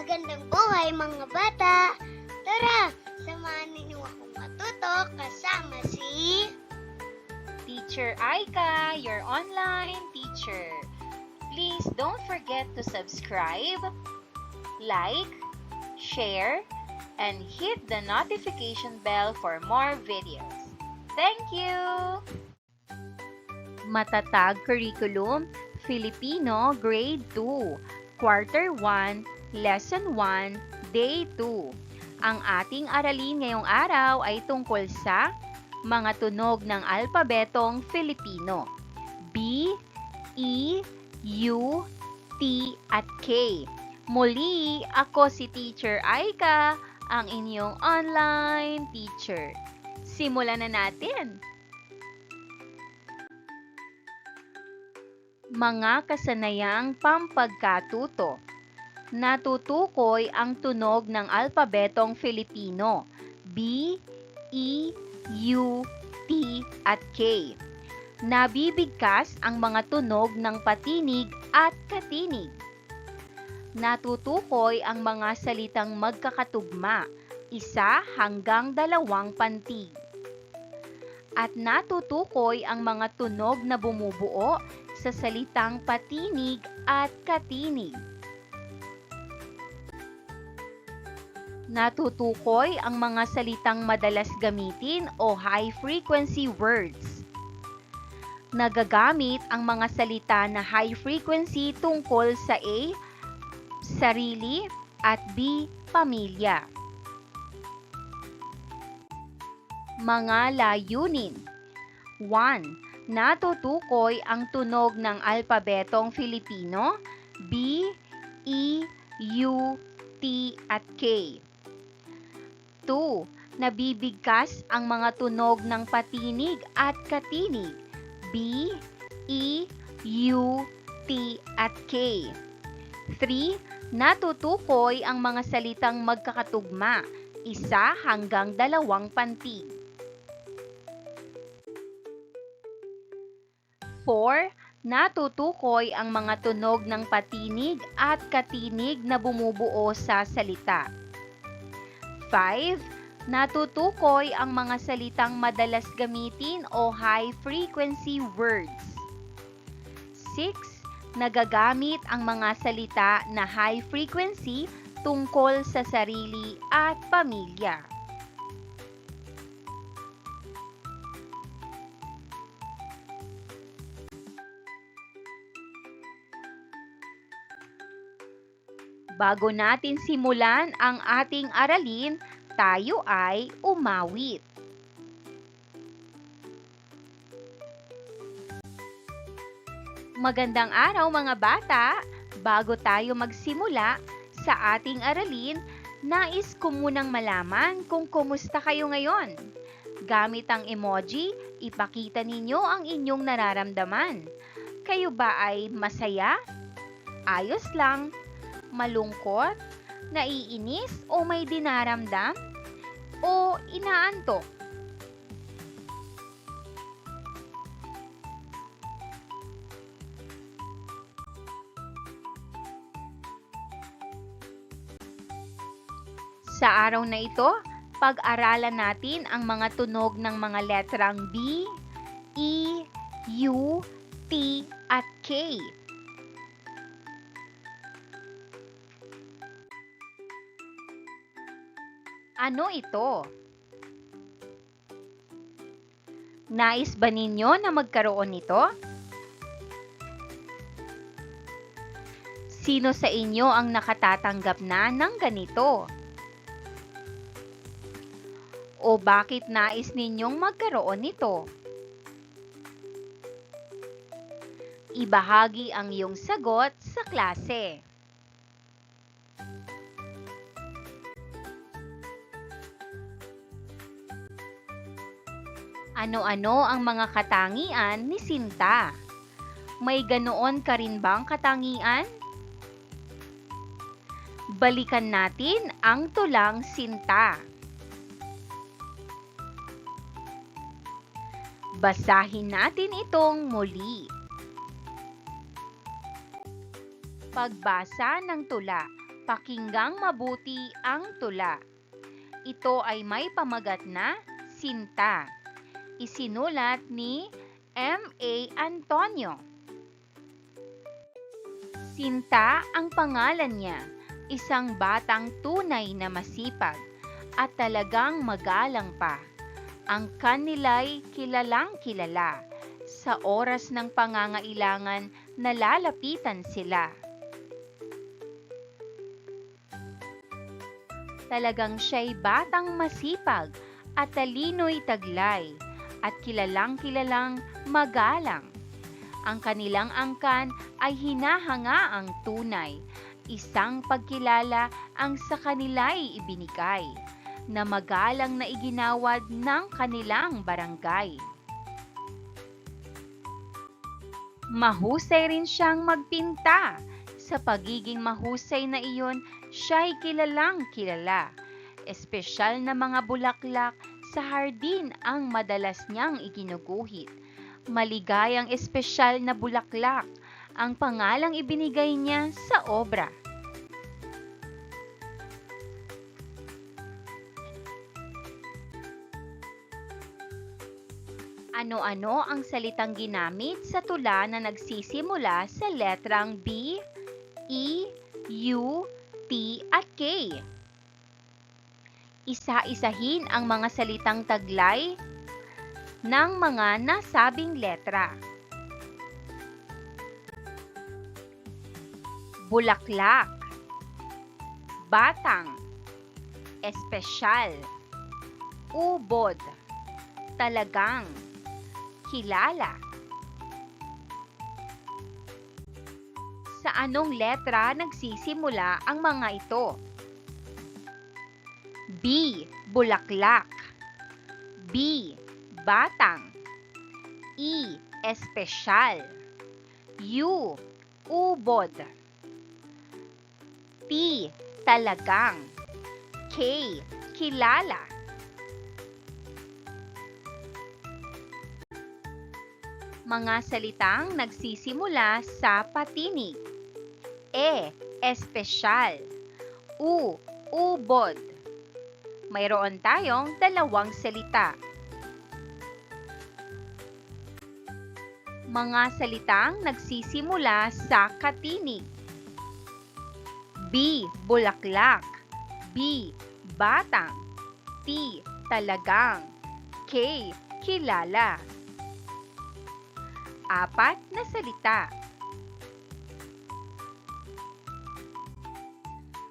Magandang buhay mga bata! Tara, samahan ninyo akong matuto kasama si Teacher Aika, your online teacher. Please don't forget to subscribe, like, share, and hit the notification bell for more videos. Thank you! Matatag Curriculum, Filipino Grade 2, Quarter 1, Lesson 1, Day 2. Ang ating aralin ngayong araw ay tungkol sa mga tunog ng alpabetong Filipino. B, E, U, T, at K. Muli, ako si Teacher Aika, ang inyong online teacher. Simulan na natin! Mga kasanayang pampagkatuto. Natutukoy ang tunog ng alpabetong Filipino, B, E, U, T, at K. Nabibigkas ang mga tunog ng patinig at katinig. Natutukoy ang mga salitang magkakatugma, 1 hanggang 2 pantig. At natutukoy ang mga tunog na bumubuo sa salitang patinig at katinig. Natutukoy ang mga salitang madalas gamitin o high-frequency words. Nagagamit ang mga salita na high-frequency tungkol sa A, sarili, at B, pamilya. Mga layunin. 1. Natutukoy ang tunog ng alpabetong Filipino, B, E, U, T, at K. 2. Nabibigkas ang mga tunog ng patinig at katinig, B, E, U, T, at K. 3. Natutukoy ang mga salitang magkakatugma, 1 hanggang 2 pantig. 4. Natutukoy ang mga tunog ng patinig at katinig na bumubuo sa salita. 5. Natutukoy ang mga salitang madalas gamitin o high-frequency words. 6. Nagagamit ang mga salita na high-frequency tungkol sa sarili at pamilya. Bago natin simulan ang ating aralin, tayo ay umawit. Magandang araw mga bata! Bago tayo magsimula sa ating aralin, nais ko munang malaman kung kumusta kayo ngayon. Gamit ang emoji, ipakita ninyo ang inyong nararamdaman. Kayo ba ay masaya? Ayos lang? Malungkot, naiinis o may dinaramdam, o inaantok? Sa araw na ito, pag-aralan natin ang mga tunog ng mga letrang B, E, U, T, at K. Ano ito? Nais ba ninyo na magkaroon nito? Sino sa inyo ang nakatatanggap na ng ganito? O bakit nais ninyong magkaroon nito? Ibahagi ang iyong sagot sa klase. Ano-ano ang mga katangian ni Sinta? May ganoon ka rin bang katangian? Balikan natin ang tulang Sinta. Basahin natin itong muli. Pagbasa ng tula. Pakinggang mabuti ang tula. Ito ay may pamagat na Sinta. Isinulat ni M.A. Antonio. Sinta ang pangalan niya, isang batang tunay na masipag at talagang magalang pa. Ang kanila'y kilalang kilala. Sa oras ng pangangailangan, nalalapitan sila. Talagang siya'y batang masipag at talino'y taglay at kilalang magalang. Ang kanilang angkan ay hinahanga ang tunay, isang pagkilala ang sa kanila'y ibinigay, na magalang na iginawad ng kanilang barangay. Mahusay rin siyang magpinta. Sa pagiging mahusay na iyon, siya'y kilalang kilala. Espesyal na mga bulaklak sa hardin ang madalas niyang iginuguhit. Maligayang espesyal na bulaklak ang pangalang ibinigay niya sa obra. Ano-ano ang salitang ginamit sa tula na nagsisimula sa letrang B, E, U, T at K? Isa-isahin ang mga salitang taglay ng mga nasabing letra. Bulaklak, batang, espesyal, ubod, talagang, kilala. Sa anong letra nagsisimula ang mga ito? B. Bulaklak. B. Batang. E. Espesyal. U. Ubod. T. Talagang. K. Kilala. Mga salitang nagsisimula sa patinig. E. Espesyal. U. Ubod. Mayroon tayong dalawang salita. Mga salitang nagsisimula sa katinig. B. Bulaklak. B. Batang. T. Talagang. K. Kilala. Apat na salita.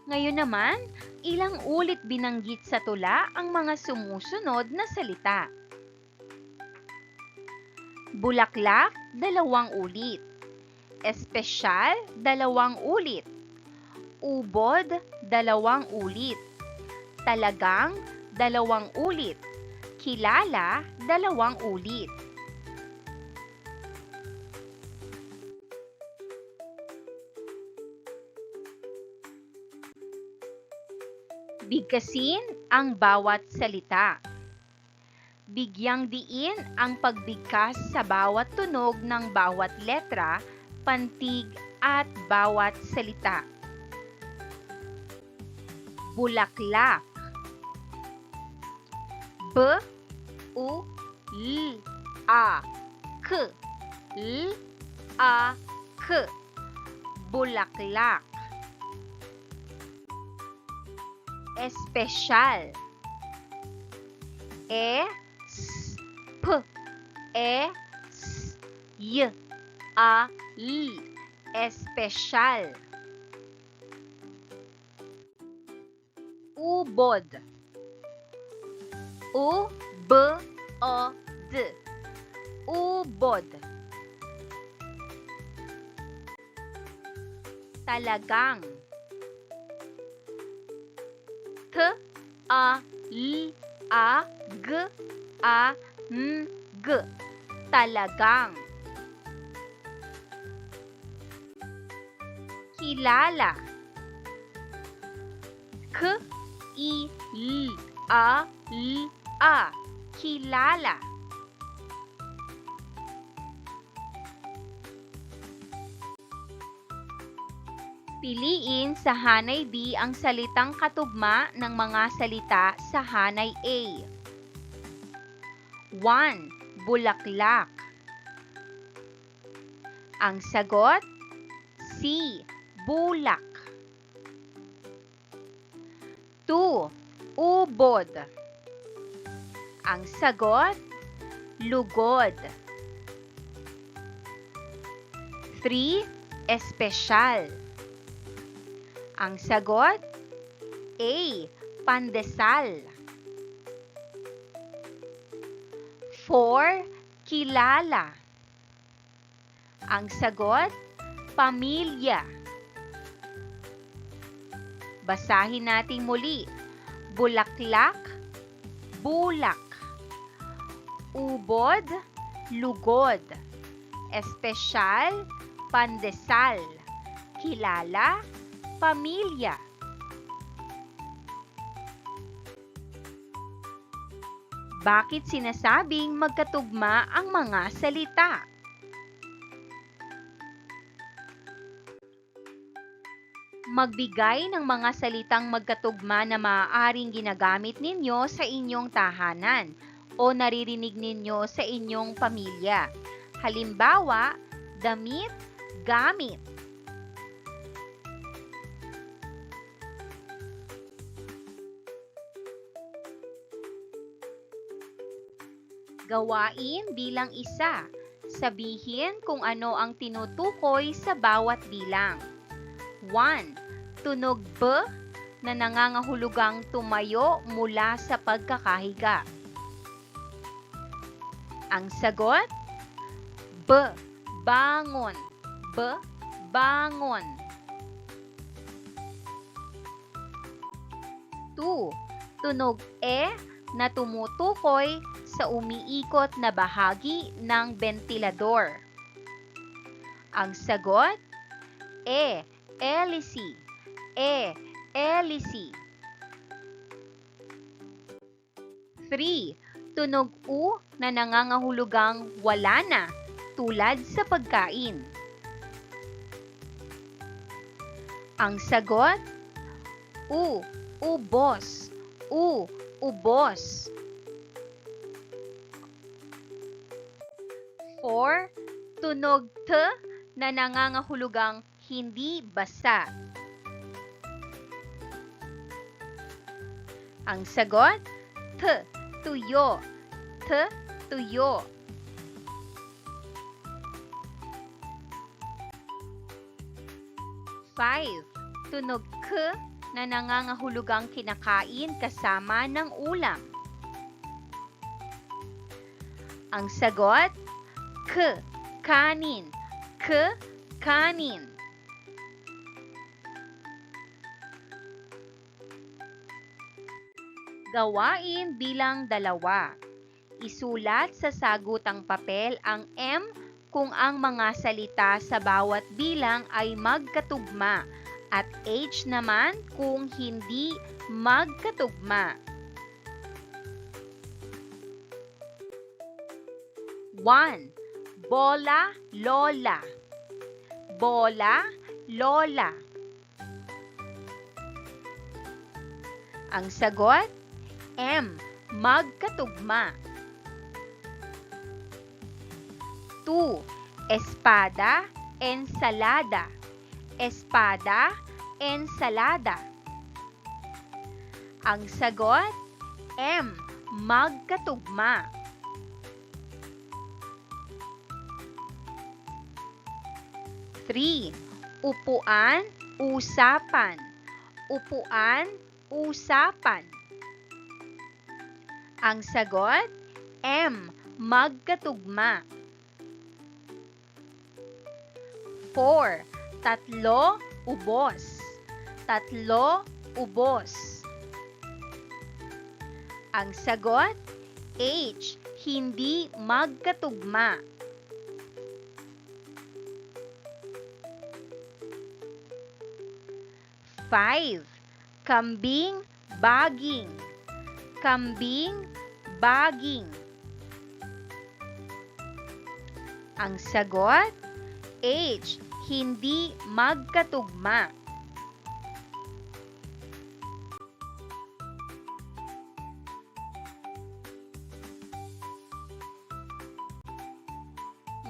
Ngayon naman, ilang ulit binanggit sa tula ang mga sumusunod na salita. Bulaklak, 2 ulit. Espesyal, 2 ulit. Ubod, 2 ulit. Talagang, 2 ulit. Kilala, 2 ulit. Bigkasin ang bawat salita. Bigyang diin ang pagbigkas sa bawat tunog ng bawat letra, pantig at bawat salita. Bulaklak. B, U, L, A, K. L, A, K. Bulaklak. Espesyal. E, S, P, E, S, Y, A, L. Espesyal. Ubod. U, B, O, D. Ubod. Talagang. T, A, L, A, G, A, N, G. Talagang. Kilala. K, I, L, A, L, A. Kilala. Piliin sa hanay B ang salitang katugma ng mga salita sa hanay A. 1. Bulaklak. Ang sagot, C. Bulak. 2. Ubod. Ang sagot, lugod. 3. Espesyal. Ang sagot, A. Pandesal. 4. Kilala. Ang sagot, pamilya. Basahin natin muli. Bulaklak, bulak. Ubod, lugod. Espesyal, pandesal. Kilala, pamilya. Bakit sinasabing magkatugma ang mga salita? Magbigay ng mga salitang magkatugma na maaaring ginagamit ninyo sa inyong tahanan o naririnig ninyo sa inyong pamilya. Halimbawa, damit, gamit. Gawain bilang isa. Sabihin kung ano ang tinutukoy sa bawat bilang. 1. Tunog B na nangangahulugang tumayo mula sa pagkakahiga. Ang sagot, B. Bangon. B. Bangon. 2. Tunog E na tumutukoy sa umiikot na bahagi ng bentilador. Ang sagot, E. Hélice. E. Hélice. 3. Tunog U na nangangahulugang wala na, tulad sa pagkain. Ang sagot, U. Ubos. U. Ubos. 4. Tunog T na nangangahulugang hindi basa. Ang sagot, T. Tuyo. T. Tuyo. 5. Tunog K na nangangahulugang kinakain kasama ng ulam. Ang sagot, K. Kanin. K. Kanin. 2. Gawain bilang 2. Isulat sa sagutang papel ang M kung ang mga salita sa bawat bilang ay magkatugma at H naman kung hindi magkatugma. 1. Bola, lola. Bola, lola. Ang sagot, M. Magkatugma. 2. Espada, ensalada. Espada, ensalada. Ang sagot, M. Magkatugma. 3. Upuan, usapan. Upuan, usapan. Ang sagot, M. Magkatugma. 4. Tatlo, ubos. Tatlo, ubos. Ang sagot, H. Hindi magkatugma. 5. Kambing, baging. Kambing, baging. Ang sagot, H. Hindi magkatugma.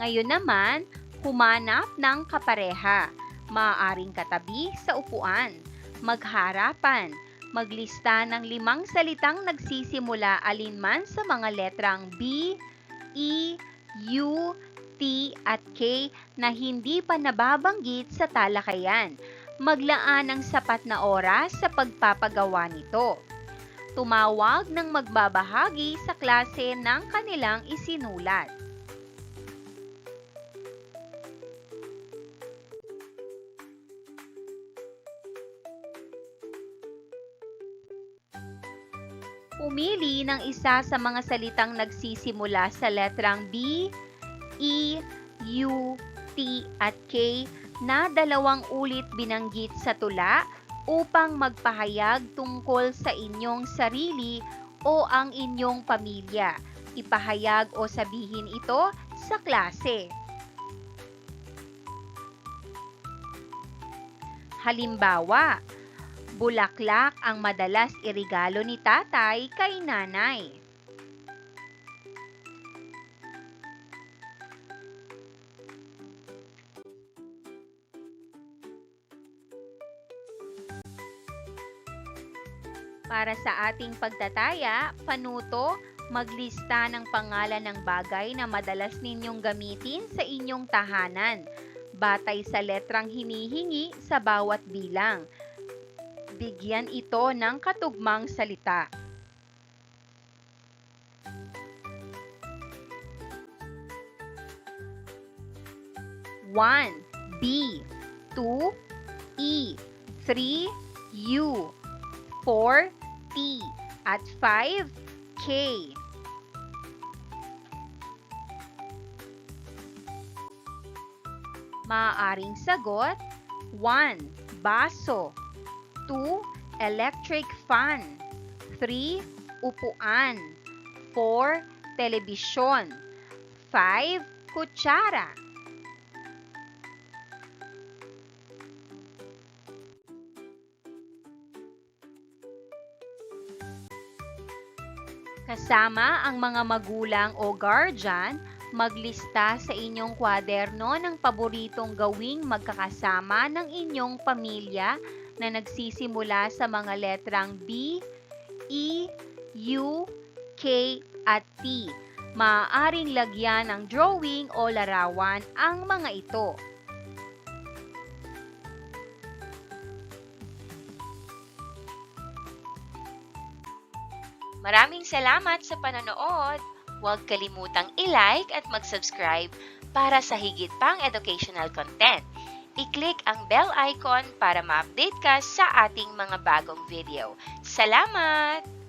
Ngayon naman, humanap ng kapareha. Maaaring katabi sa upuan, magharapan, maglista ng 5 salitang nagsisimula alinman sa mga letrang B, E, U, T at K na hindi pa nababanggit sa talakayan. Maglaan ng sapat na oras sa pagpapagawa nito. Tumawag ng magbabahagi sa klase ng kanilang isinulat. Pumili ng isa sa mga salitang nagsisimula sa letrang B, E, U, T at K na 2 ulit binanggit sa tula upang magpahayag tungkol sa inyong sarili o ang inyong pamilya. Ipahayag o sabihin ito sa klase. Halimbawa, bulaklak ang madalas irigalo ni tatay kay nanay. Para sa ating pagtataya, panuto, maglista ng pangalan ng bagay na madalas ninyong gamitin sa inyong tahanan, batay sa letrang hinihingi sa bawat bilang. Bigyan ito ng katugmang salita. One, B. 2, E. 3, U. 4, T. At 5, K. Maaaring sagot: 1. Baso. 2. Electric fan. 3. Upuan. 4. Telebisyon. 5. Kutsara. Kasama ang mga magulang o guardian, maglista sa inyong kwaderno ng paboritong gawing magkakasama ng inyong pamilya na nagsisimula sa mga letrang B, E, U, K at T. Maaaring lagyan ng drawing o larawan ang mga ito. Maraming salamat sa panonood. Huwag kalimutang i-like at mag-subscribe para sa higit pang educational content. I-click ang bell icon para ma-update ka sa ating mga bagong video. Salamat!